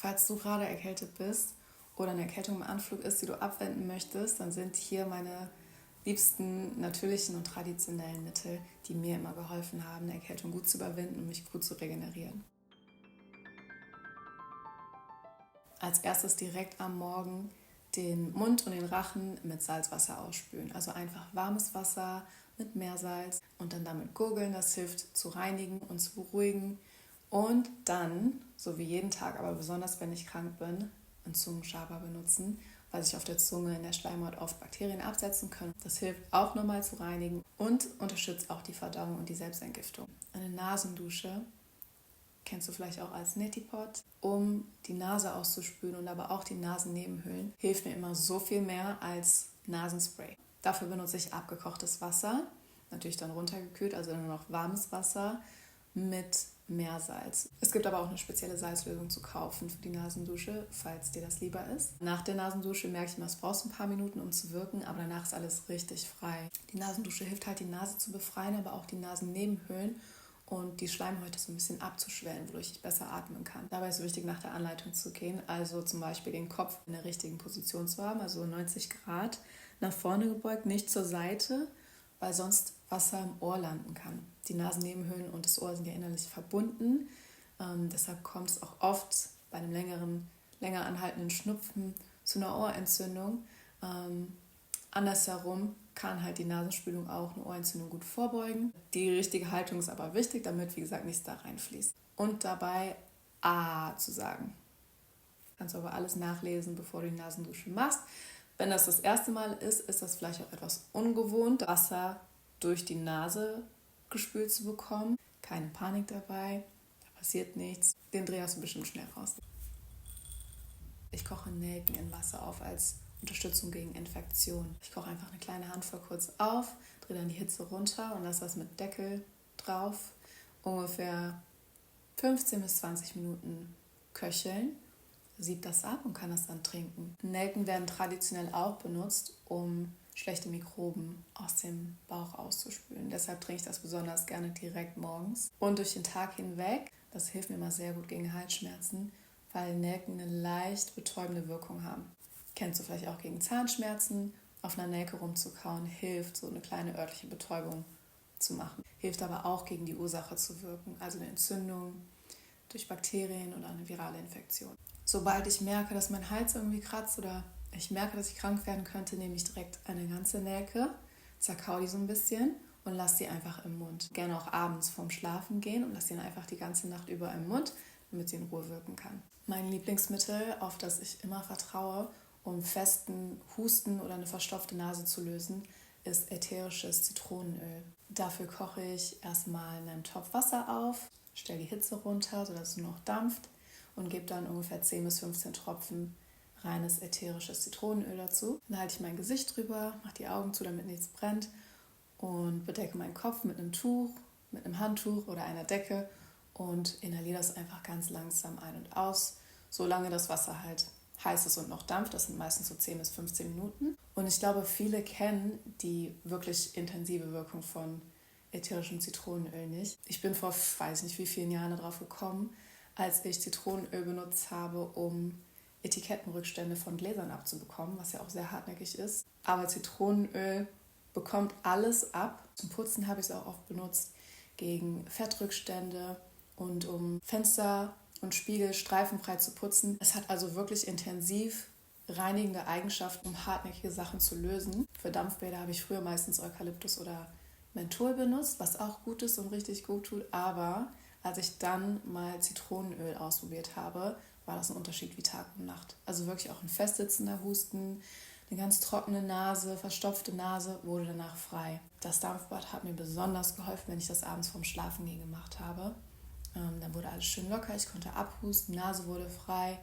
Falls du gerade erkältet bist oder eine Erkältung im Anflug ist, die du abwenden möchtest, dann sind hier meine liebsten natürlichen und traditionellen Mittel, die mir immer geholfen haben, eine Erkältung gut zu überwinden und mich gut zu regenerieren. Als erstes direkt am Morgen den Mund und den Rachen mit Salzwasser ausspülen. Also einfach warmes Wasser mit Meersalz und dann damit gurgeln. Das hilft zu reinigen und zu beruhigen. Und dann, so wie jeden Tag, aber besonders wenn ich krank bin, einen Zungenschaber benutzen, weil sich auf der Zunge in der Schleimhaut oft Bakterien absetzen können. Das hilft auch nochmal zu reinigen und unterstützt auch die Verdauung und die Selbstentgiftung. Eine Nasendusche kennst du vielleicht auch als Neti-Pot, um die Nase auszuspülen und aber auch die Nasennebenhöhlen, hilft mir immer so viel mehr als Nasenspray. Dafür benutze ich abgekochtes Wasser, natürlich dann runtergekühlt, also nur noch warmes Wasser mit Meersalz. Es gibt aber auch eine spezielle Salzlösung zu kaufen für die Nasendusche, falls dir das lieber ist. Nach der Nasendusche merke ich immer, es braucht ein paar Minuten, um zu wirken, aber danach ist alles richtig frei. Die Nasendusche hilft halt, die Nase zu befreien, aber auch die Nasennebenhöhlen und die Schleimhäute so ein bisschen abzuschwellen, wodurch ich besser atmen kann. Dabei ist es wichtig, nach der Anleitung zu gehen, also zum Beispiel den Kopf in der richtigen Position zu haben, also 90 Grad nach vorne gebeugt, nicht zur Seite, weil sonst Wasser im Ohr landen kann. Die Nasennebenhöhlen und das Ohr sind ja innerlich verbunden, deshalb kommt es auch oft bei einem länger anhaltenden Schnupfen zu einer Ohrentzündung. Andersherum kann halt die Nasenspülung auch eine Ohrentzündung gut vorbeugen. Die richtige Haltung ist aber wichtig, damit, wie gesagt, nichts da reinfließt. Und dabei A zu sagen. Kannst du aber alles nachlesen, bevor du die Nasendusche machst. Wenn das das erste Mal ist, ist das vielleicht auch etwas ungewohnt, Wasser durch die Nase gespült zu bekommen. Keine Panik dabei, da passiert nichts. Den Dreh hast du bestimmt schnell raus. Ich koche Nelken in Wasser auf als Unterstützung gegen Infektion. Ich koche einfach eine kleine Handvoll kurz auf, drehe dann die Hitze runter und lasse das mit Deckel drauf ungefähr 15 bis 20 Minuten köcheln, siebt das ab und kann das dann trinken. Nelken werden traditionell auch benutzt, um schlechte Mikroben aus dem Bauch auszuspülen. Deshalb trinke ich das besonders gerne direkt morgens und durch den Tag hinweg. Das hilft mir immer sehr gut gegen Halsschmerzen, weil Nelken eine leicht betäubende Wirkung haben. Kennst du vielleicht auch gegen Zahnschmerzen? Auf einer Nelke rumzukauen hilft, so eine kleine örtliche Betäubung zu machen. Hilft aber auch gegen die Ursache zu wirken, also eine Entzündung durch Bakterien oder eine virale Infektion. Sobald ich merke, dass mein Hals irgendwie kratzt oder ich merke, dass ich krank werden könnte, nehme ich direkt eine ganze Nelke, zerkau die so ein bisschen und lasse sie einfach im Mund. Gerne auch abends vorm Schlafen gehen und lasse sie dann einfach die ganze Nacht über im Mund, damit sie in Ruhe wirken kann. Mein Lieblingsmittel, auf das ich immer vertraue, um festen Husten oder eine verstopfte Nase zu lösen, ist ätherisches Zitronenöl. Dafür koche ich erstmal in einem Topf Wasser auf, stelle die Hitze runter, sodass es nur noch dampft und gebe dann ungefähr 10 bis 15 Tropfen reines ätherisches Zitronenöl dazu. Dann halte ich mein Gesicht drüber, mache die Augen zu, damit nichts brennt und bedecke meinen Kopf mit einem Tuch, mit einem Handtuch oder einer Decke und inhaliere das einfach ganz langsam ein und aus, solange das Wasser halt heiß ist und noch dampft. Das sind meistens so 10 bis 15 Minuten. Und ich glaube, viele kennen die wirklich intensive Wirkung von ätherischem Zitronenöl nicht. Ich bin vor, weiß nicht wie vielen Jahren darauf gekommen, als ich Zitronenöl benutzt habe, um Etikettenrückstände von Gläsern abzubekommen, was ja auch sehr hartnäckig ist. Aber Zitronenöl bekommt alles ab. Zum Putzen habe ich es auch oft benutzt, gegen Fettrückstände und um Fenster und Spiegel streifenfrei zu putzen. Es hat also wirklich intensiv reinigende Eigenschaften, um hartnäckige Sachen zu lösen. Für Dampfbäder habe ich früher meistens Eukalyptus oder Menthol benutzt, was auch gut ist und richtig gut tut. Aber als ich dann mal Zitronenöl ausprobiert habe, war das ein Unterschied wie Tag und Nacht. Also wirklich auch ein festsitzender Husten, eine ganz trockene Nase, verstopfte Nase wurde danach frei. Das Dampfbad hat mir besonders geholfen, wenn ich das abends vorm Schlafengehen gemacht habe. Dann wurde alles schön locker, ich konnte abhusten, Nase wurde frei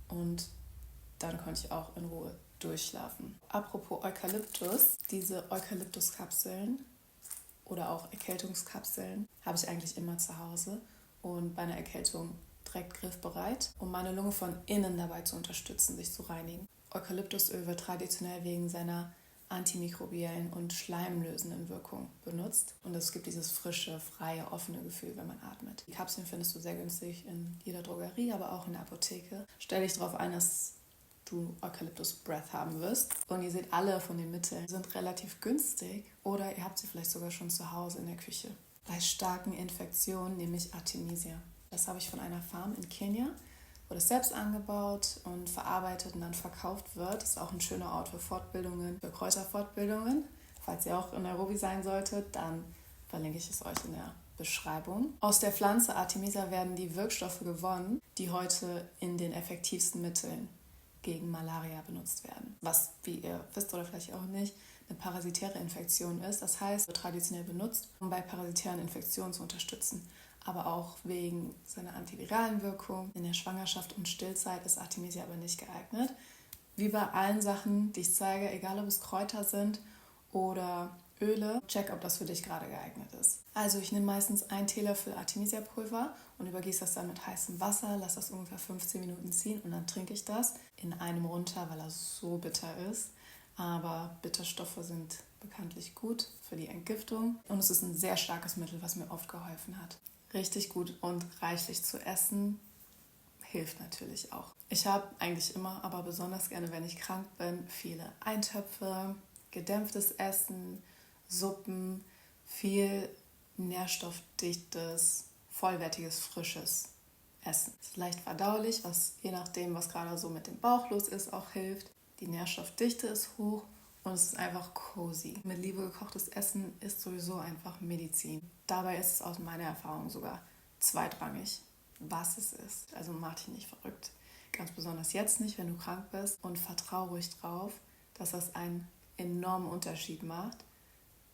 und dann konnte ich auch in Ruhe durchschlafen. Apropos Eukalyptus, diese Eukalyptuskapseln oder auch Erkältungskapseln habe ich eigentlich immer zu Hause und bei einer Erkältung direkt griffbereit, um meine Lunge von innen dabei zu unterstützen, sich zu reinigen. Eukalyptusöl wird traditionell wegen seiner antimikrobiellen und schleimlösenden Wirkung benutzt. Und es gibt dieses frische, freie, offene Gefühl, wenn man atmet. Die Kapseln findest du sehr günstig in jeder Drogerie, aber auch in der Apotheke. Stell dich darauf ein, dass du Eucalyptus Breath haben wirst. Und ihr seht, alle von den Mitteln sind relativ günstig oder ihr habt sie vielleicht sogar schon zu Hause in der Küche. Bei starken Infektionen nehme ich Artemisia. Das habe ich von einer Farm in Kenia, wo das selbst angebaut und verarbeitet und dann verkauft wird. Das ist auch ein schöner Ort für Fortbildungen, für Kräuterfortbildungen. Falls ihr auch in Nairobi sein solltet, dann verlinke ich es euch in der Beschreibung. Aus der Pflanze Artemisia werden die Wirkstoffe gewonnen, die heute in den effektivsten Mitteln gegen Malaria benutzt werden. Was, wie ihr wisst oder vielleicht auch nicht, eine parasitäre Infektion ist. Das heißt, wird traditionell benutzt, um bei parasitären Infektionen zu unterstützen. Aber auch wegen seiner antiviralen Wirkung. In der Schwangerschaft und Stillzeit ist Artemisia aber nicht geeignet. Wie bei allen Sachen, die ich zeige, egal ob es Kräuter sind oder Öle, check, ob das für dich gerade geeignet ist. Also ich nehme meistens 1 Teelöffel Artemisia-Pulver und übergieße das dann mit heißem Wasser, lasse das ungefähr 15 Minuten ziehen und dann trinke ich das in einem runter, weil er so bitter ist. Aber Bitterstoffe sind bekanntlich gut für die Entgiftung und es ist ein sehr starkes Mittel, was mir oft geholfen hat. Richtig gut und reichlich zu essen hilft natürlich auch. Ich habe eigentlich immer, aber besonders gerne, wenn ich krank bin, viele Eintöpfe, gedämpftes Essen, Suppen, viel nährstoffdichtes, vollwertiges, frisches Essen. Es ist leicht verdaulich, was je nachdem, was gerade so mit dem Bauch los ist, auch hilft. Die Nährstoffdichte ist hoch und es ist einfach cozy. Mit Liebe gekochtes Essen ist sowieso einfach Medizin. Dabei ist es aus meiner Erfahrung sogar zweitrangig, was es ist. Also mach dich nicht verrückt. Ganz besonders jetzt nicht, wenn du krank bist, und vertrau ruhig drauf, dass das einen enormen Unterschied macht,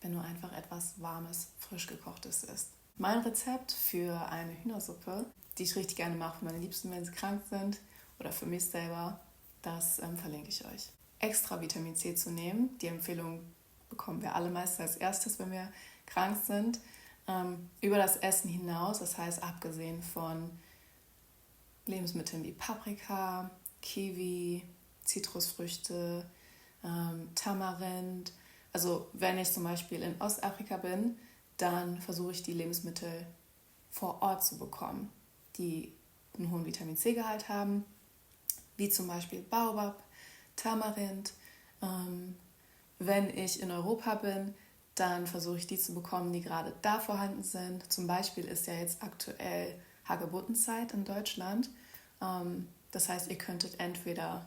wenn du einfach etwas Warmes, frisch gekochtes isst. Mein Rezept für eine Hühnersuppe, die ich richtig gerne mache für meine Liebsten, wenn sie krank sind, oder für mich selber, das verlinke ich euch. Extra Vitamin C zu nehmen, die Empfehlung bekommen wir alle meist als erstes, wenn wir krank sind, über das Essen hinaus, das heißt abgesehen von Lebensmitteln wie Paprika, Kiwi, Zitrusfrüchte, Tamarind. Also wenn ich zum Beispiel in Ostafrika bin, dann versuche ich die Lebensmittel vor Ort zu bekommen, die einen hohen Vitamin-C-Gehalt haben, wie zum Beispiel Baobab, Tamarind. Wenn ich in Europa bin, dann versuche ich die zu bekommen, die gerade da vorhanden sind. Zum Beispiel ist ja jetzt aktuell Hagebuttenzeit in Deutschland. Das heißt, ihr könntet entweder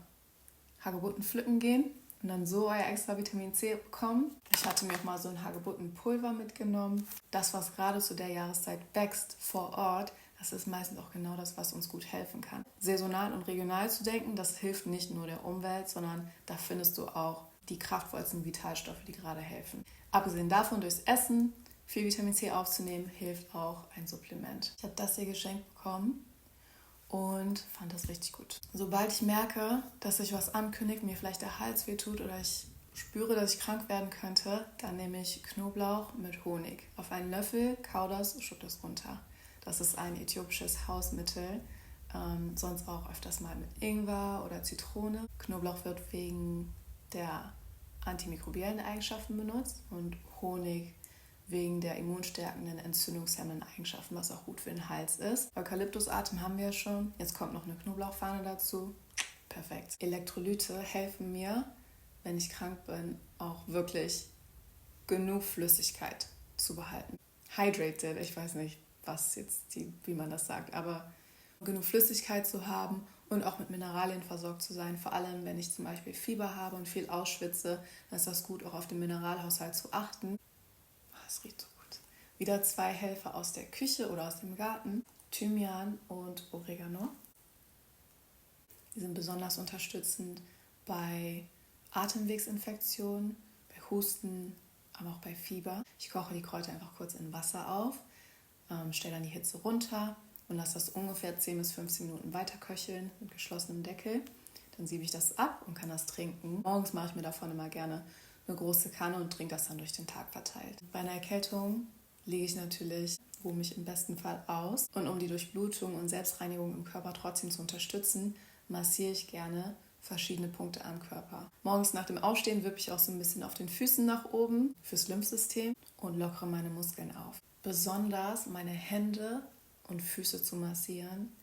Hagebutten pflücken gehen und dann so euer extra Vitamin C bekommen. Ich hatte mir auch mal so ein Hagebuttenpulver mitgenommen. Das, was gerade zu der Jahreszeit wächst vor Ort, das ist meistens auch genau das, was uns gut helfen kann. Saisonal und regional zu denken, das hilft nicht nur der Umwelt, sondern da findest du auch die kraftvollsten Vitalstoffe, die gerade helfen. Abgesehen davon, durchs Essen viel Vitamin C aufzunehmen, hilft auch ein Supplement. Ich habe das hier geschenkt bekommen und fand das richtig gut. Sobald ich merke, dass sich was ankündigt, mir vielleicht der Hals wehtut oder ich spüre, dass ich krank werden könnte, dann nehme ich Knoblauch mit Honig. Auf einen Löffel, kau das, schluck das runter. Das ist ein äthiopisches Hausmittel, sonst auch öfters mal mit Ingwer oder Zitrone. Knoblauch wird wegen der antimikrobiellen Eigenschaften benutzt und Honig wegen der immunstärkenden, entzündungshemmenden Eigenschaften, was auch gut für den Hals ist. Eukalyptusatem haben wir schon. Jetzt kommt noch eine Knoblauchfahne dazu. Perfekt. Elektrolyte helfen mir, wenn ich krank bin, auch wirklich genug Flüssigkeit zu behalten. Hydrated, ich weiß nicht, wie man das sagt, aber genug Flüssigkeit zu haben und auch mit Mineralien versorgt zu sein. Vor allem, wenn ich zum Beispiel Fieber habe und viel ausschwitze, dann ist das gut, auch auf den Mineralhaushalt zu achten. Es riecht so gut. Wieder 2 Helfer aus der Küche oder aus dem Garten. Thymian und Oregano. Die sind besonders unterstützend bei Atemwegsinfektionen, bei Husten, aber auch bei Fieber. Ich koche die Kräuter einfach kurz in Wasser auf, stelle dann die Hitze runter und lasse das ungefähr 10 bis 15 Minuten weiter köcheln mit geschlossenem Deckel. Dann siebe ich das ab und kann das trinken. Morgens mache ich mir davon immer gerne eine große Kanne und trinke das dann durch den Tag verteilt. Bei einer Erkältung liege ich natürlich, ruhe mich im besten Fall aus. Und um die Durchblutung und Selbstreinigung im Körper trotzdem zu unterstützen, massiere ich gerne verschiedene Punkte am Körper. Morgens nach dem Aufstehen wippe ich auch so ein bisschen auf den Füßen nach oben fürs Lymphsystem und lockere meine Muskeln auf. Besonders meine Hände und Füße zu massieren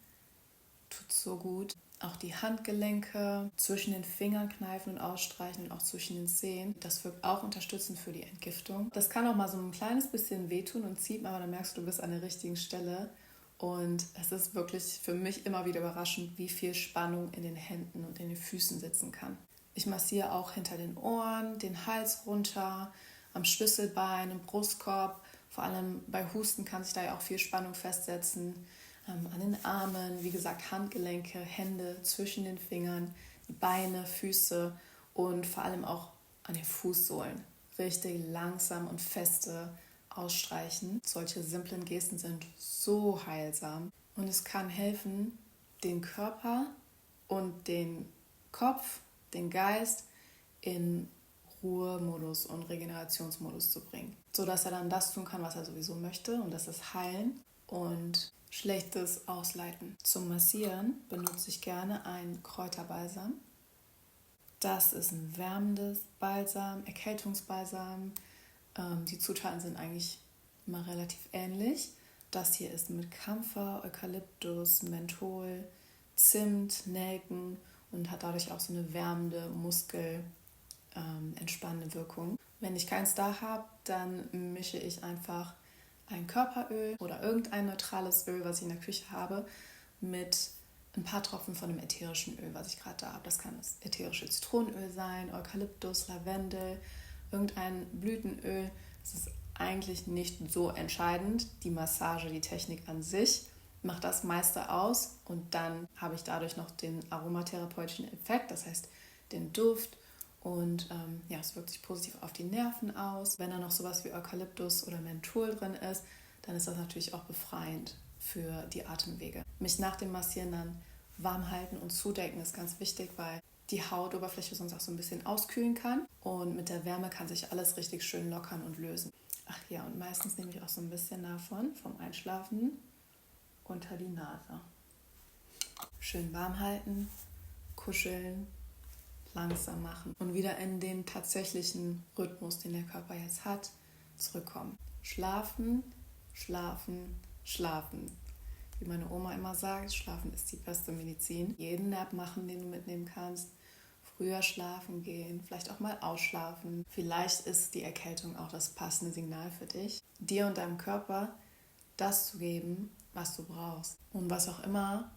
tut so gut. Auch die Handgelenke zwischen den Fingern kneifen und ausstreichen und auch zwischen den Zehen. Das wirkt auch unterstützend für die Entgiftung. Das kann auch mal so ein kleines bisschen wehtun und ziehen, aber dann merkst du, du bist an der richtigen Stelle. Und es ist wirklich für mich immer wieder überraschend, wie viel Spannung in den Händen und in den Füßen sitzen kann. Ich massiere auch hinter den Ohren, den Hals runter, am Schlüsselbein, im Brustkorb. Vor allem bei Husten kann sich da ja auch viel Spannung festsetzen. An den Armen, wie gesagt, Handgelenke, Hände zwischen den Fingern, die Beine, Füße und vor allem auch an den Fußsohlen. Richtig langsam und feste ausstreichen. Solche simplen Gesten sind so heilsam und es kann helfen, den Körper und den Kopf, den Geist in Ruhemodus und Regenerationsmodus zu bringen, sodass er dann das tun kann, was er sowieso möchte, und das ist heilen und Schlechtes ausleiten. Zum Massieren benutze ich gerne einen Kräuterbalsam. Das ist ein wärmendes Balsam, Erkältungsbalsam. Die Zutaten sind eigentlich immer relativ ähnlich. Das hier ist mit Kampfer, Eukalyptus, Menthol, Zimt, Nelken und hat dadurch auch so eine wärmende, entspannende Wirkung. Wenn ich keins da habe, dann mische ich einfach ein Körperöl oder irgendein neutrales Öl, was ich in der Küche habe, mit ein paar Tropfen von dem ätherischen Öl, was ich gerade da habe. Das kann das ätherische Zitronenöl sein, Eukalyptus, Lavendel, irgendein Blütenöl. Das ist eigentlich nicht so entscheidend. Die Massage, die Technik an sich macht das meiste aus und dann habe ich dadurch noch den aromatherapeutischen Effekt, das heißt den Duft. Und es wirkt sich positiv auf die Nerven aus. Wenn da noch sowas wie Eukalyptus oder Menthol drin ist, dann ist das natürlich auch befreiend für die Atemwege. Mich nach dem Massieren dann warm halten und zudecken ist ganz wichtig, weil die Hautoberfläche sonst auch so ein bisschen auskühlen kann. Und mit der Wärme kann sich alles richtig schön lockern und lösen. Ach ja, und meistens nehme ich auch so ein bisschen davon, vom Einschlafen, unter die Nase. Schön warm halten, kuscheln, langsam machen und wieder in den tatsächlichen Rhythmus, den der Körper jetzt hat, zurückkommen. Schlafen, schlafen, schlafen. Wie meine Oma immer sagt, Schlafen ist die beste Medizin. Jeden Nap machen, den du mitnehmen kannst. Früher schlafen gehen, vielleicht auch mal ausschlafen. Vielleicht ist die Erkältung auch das passende Signal für dich, dir und deinem Körper das zu geben, was du brauchst. Und was auch immer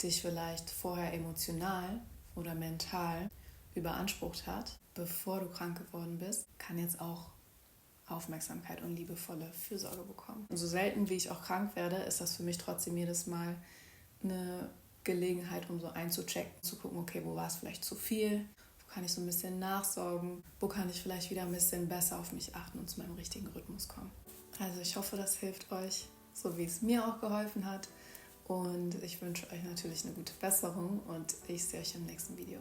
dich vielleicht vorher emotional oder mental überansprucht hat, bevor du krank geworden bist, kann jetzt auch Aufmerksamkeit und liebevolle Fürsorge bekommen. Und so selten wie ich auch krank werde, ist das für mich trotzdem jedes Mal eine Gelegenheit, um so einzuchecken, zu gucken, okay, wo war es vielleicht zu viel, wo kann ich so ein bisschen nachsorgen, wo kann ich vielleicht wieder ein bisschen besser auf mich achten und zu meinem richtigen Rhythmus kommen. Also ich hoffe, das hilft euch, so wie es mir auch geholfen hat, und ich wünsche euch natürlich eine gute Besserung und ich sehe euch im nächsten Video.